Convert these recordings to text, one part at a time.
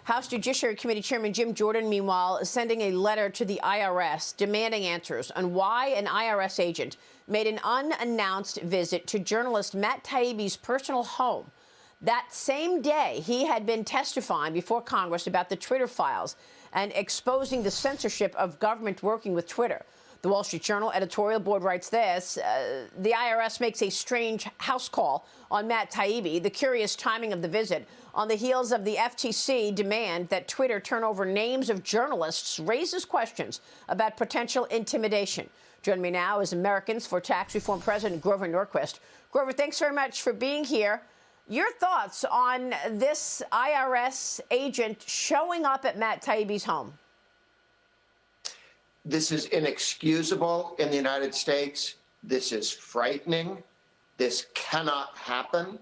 House Judiciary Committee Chairman Jim Jordan, meanwhile, is sending a letter to the IRS demanding answers on why an IRS agent made an unannounced visit to journalist Matt Taibbi's personal home. That same day, he had been testifying before Congress about the Twitter files and exposing the censorship of government working with Twitter. The Wall Street Journal editorial board writes this: the IRS makes a strange house call on Matt Taibbi. The curious timing of the visit on the heels of the FTC demand that Twitter turn over names of journalists raises questions about potential intimidation. Joining me now is Americans for Tax Reform President Grover Norquist. Grover, thanks very much for being here. Your thoughts on this IRS agent showing up at Matt Taibbi's home? This is inexcusable in the United States. This is frightening. This cannot happen.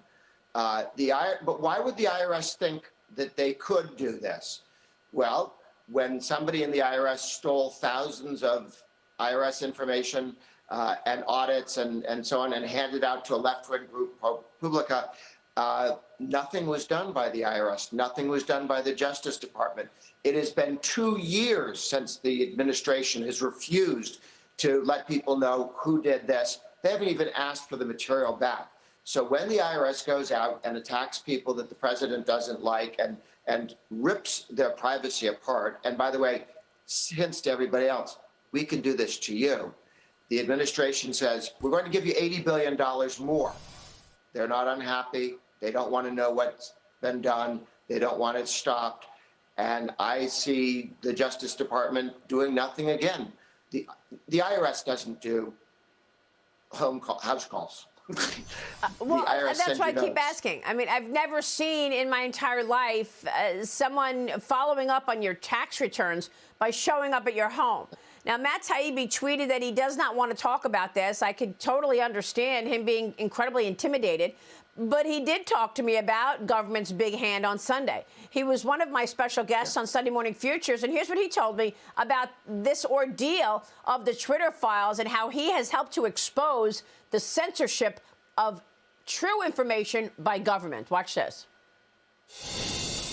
But why would the IRS think that they could do this? Well, when somebody in the IRS stole thousands of IRS information and audits and so on and handed out to a left-wing group, ProPublica, nothing was done by the IRS. Nothing was done by the Justice Department. It has been 2 years since the administration has refused to let people know who did this. They haven't even asked for the material back. So when the IRS goes out and attacks people that the president doesn't like and rips their privacy apart, and by the way, hints to everybody else, we can do this to you. The administration says, we're going to give you $80 billion more. They're not unhappy. They don't want to know what's been done. They don't want it stopped. And I see the Justice Department doing nothing again. The IRS doesn't do house calls. Well, that's why I keep asking. I mean, I've never seen in my entire life someone following up on your tax returns by showing up at your home. Now, Matt Taibbi tweeted that he does not want to talk about this. I could totally understand him being incredibly intimidated. But he did talk to me about government's big hand on Sunday. He was one of my special guests on Sunday Morning Futures, and here's what he told me about this ordeal of the Twitter files and how he has helped to expose the censorship of true information by government. Watch this.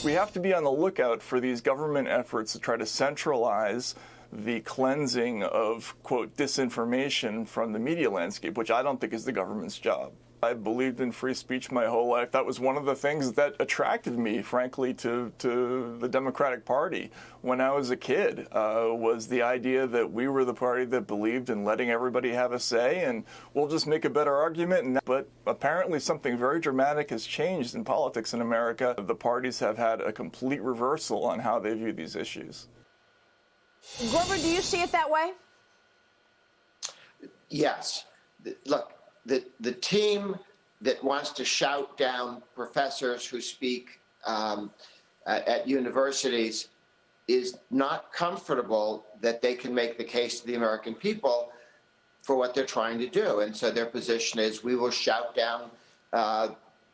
We have to be on the lookout for these government efforts to try to centralize the cleansing of, quote, disinformation from the media landscape, which I don't think is the government's job. I believed in free speech my whole life. That was one of the things that attracted me, frankly, to the Democratic Party when I was a kid, was the idea that we were the party that believed in letting everybody have a say, and we'll just make a better argument. But apparently something very dramatic has changed in politics in America. The parties have had a complete reversal on how they view these issues. Grover, do you see it that way? Yes. Look. The team that wants to shout down professors who speak at universities is not comfortable that they can make the case to the American people for what they're trying to do. And so their position is, we will shout down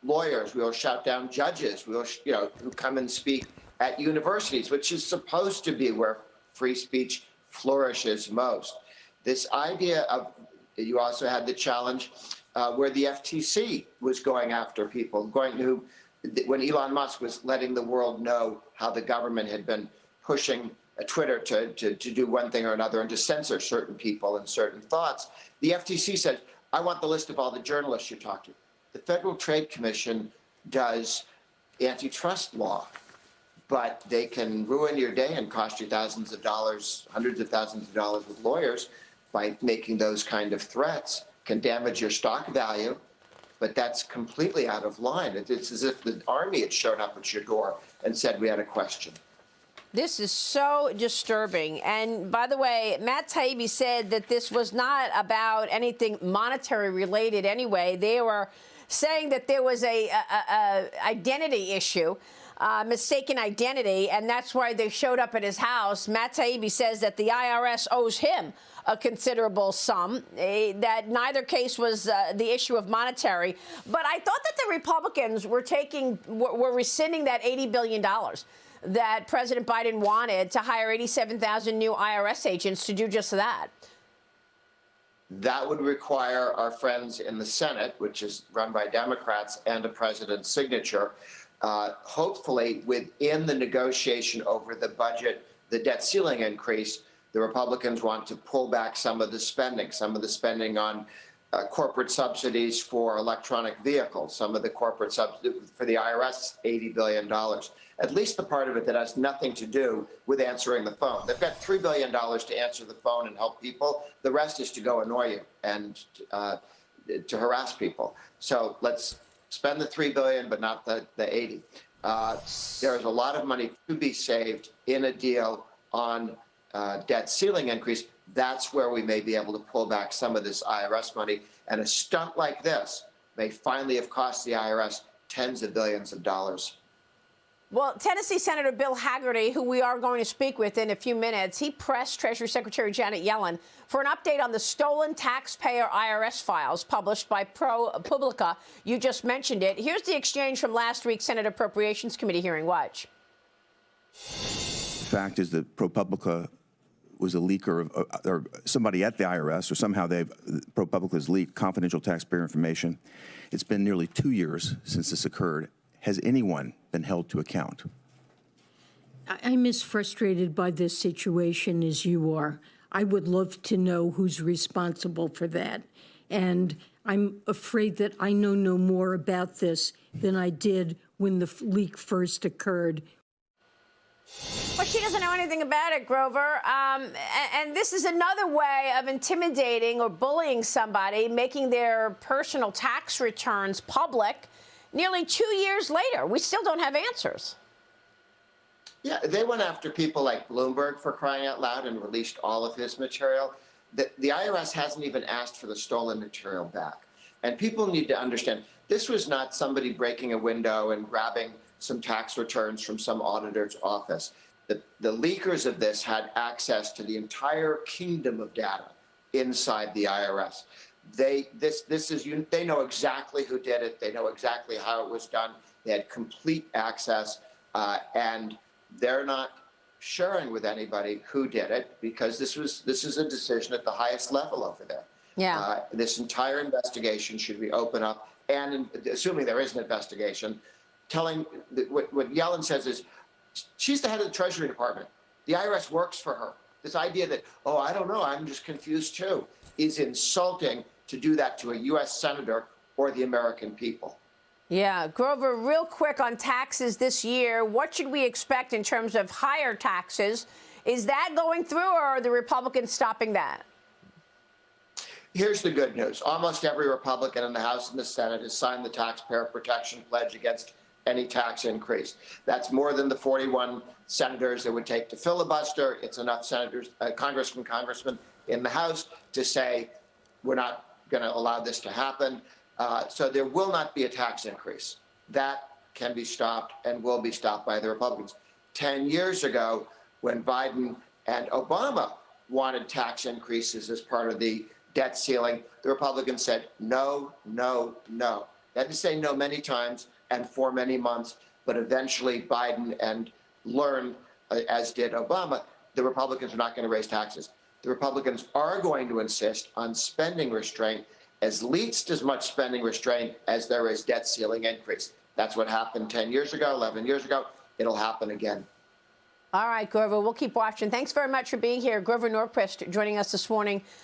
lawyers, we will shout down judges, we will, who come and speak at universities, which is supposed to be where free speech flourishes most. This idea of, you also had the challenge where the FTC was going after people, when Elon Musk was letting the world know how the government had been pushing Twitter to do one thing or another and to censor certain people and certain thoughts. The FTC said, I want the list of all the journalists you talk to. The Federal Trade Commission does antitrust law, but they can ruin your day and cost you thousands of dollars, hundreds of thousands of dollars with lawyers by making those kind of threats. Can damage your stock value, but that's completely out of line. It's as if the army had shown up at your door and said we had a question. This is so disturbing. And by the way, Matt Taibbi said that this was not about anything monetary related anyway. They were saying that there was a identity issue. Mistaken identity, and that's why they showed up at his house. Matt Taibbi says that the IRS owes him a considerable sum, that neither case was the issue of monetary. But I thought that the Republicans were rescinding that $80 billion that President Biden wanted to hire 87,000 new IRS agents to do just that. That would require our friends in the Senate, which is run by Democrats, and a president's signature. hopefully within the negotiation over the budget, the debt ceiling increase, the Republicans want to pull back some of the spending on corporate subsidies for electronic vehicles, some of the corporate subsidies for the IRS, $80 billion. At least the part of it that has nothing to do with answering the phone. They've got $3 billion to answer the phone and help people. The rest is to go annoy you and to harass people. So let's spend the $3 billion, but not the 80. There's a lot of money to be saved in a deal on debt ceiling increase. That's where we may be able to pull back some of this IRS money. And a stunt like this may finally have cost the IRS tens of billions of dollars. Well, Tennessee Senator Bill Hagerty, who we are going to speak with in a few minutes, he pressed Treasury Secretary Janet Yellen for an update on the stolen taxpayer IRS files published by ProPublica. You just mentioned it. Here's the exchange from last week's Senate Appropriations Committee hearing. Watch. The fact is that ProPublica was a leaker of, or somebody at the IRS, or somehow ProPublica's leaked confidential taxpayer information. It's been nearly 2 years since this occurred. Has anyone been held to account? I'm as frustrated by this situation as you are. I would love to know who's responsible for that. And I'm afraid that I know no more about this than I did when the leak first occurred. Well, she doesn't know anything about it, Grover. And this is another way of intimidating or bullying somebody, making their personal tax returns public. Nearly 2 years later, we still don't have answers. Yeah, they went after people like Bloomberg, for crying out loud, and released all of his material. The IRS hasn't even asked for the stolen material back. And people need to understand, this was not somebody breaking a window and grabbing some tax returns from some auditor's office. The leakers of this had access to the entire kingdom of data inside the IRS. They know exactly who did it. They know exactly how it was done. They had complete access, and they're not sharing with anybody who did it, because this is a decision at the highest level over there. Yeah. This entire investigation should be open up, and assuming there is an investigation, telling what Yellen says is, she's the head of the Treasury Department. The IRS works for her. This idea that, oh, I don't know, I'm just confused too, is insulting to do that to a U.S. senator or the American people. Yeah. Grover, real quick on taxes this year, what should we expect in terms of higher taxes? Is that going through, or are the Republicans stopping that? Here's the good news. Almost every Republican in the House and the Senate has signed the Taxpayer Protection Pledge against any tax increase. That's more than the 41 senators it would take to filibuster. It's enough senators, congressmen in the House to say, we're not going to allow this to happen. So there will not be a tax increase. That can be stopped and will be stopped by the Republicans. 10 years ago, when Biden and Obama wanted tax increases as part of the debt ceiling, the Republicans said, no, no, no. They had to say no many times and for many months, but eventually Biden learned, as did Obama, the Republicans are not going to raise taxes. The Republicans are going to insist on spending restraint, at least as much spending restraint as there is debt ceiling increase. That's what happened 10 years ago, 11 years ago. It'll happen again. All right, Grover, we'll keep watching. Thanks very much for being here. Grover Norquist joining us this morning.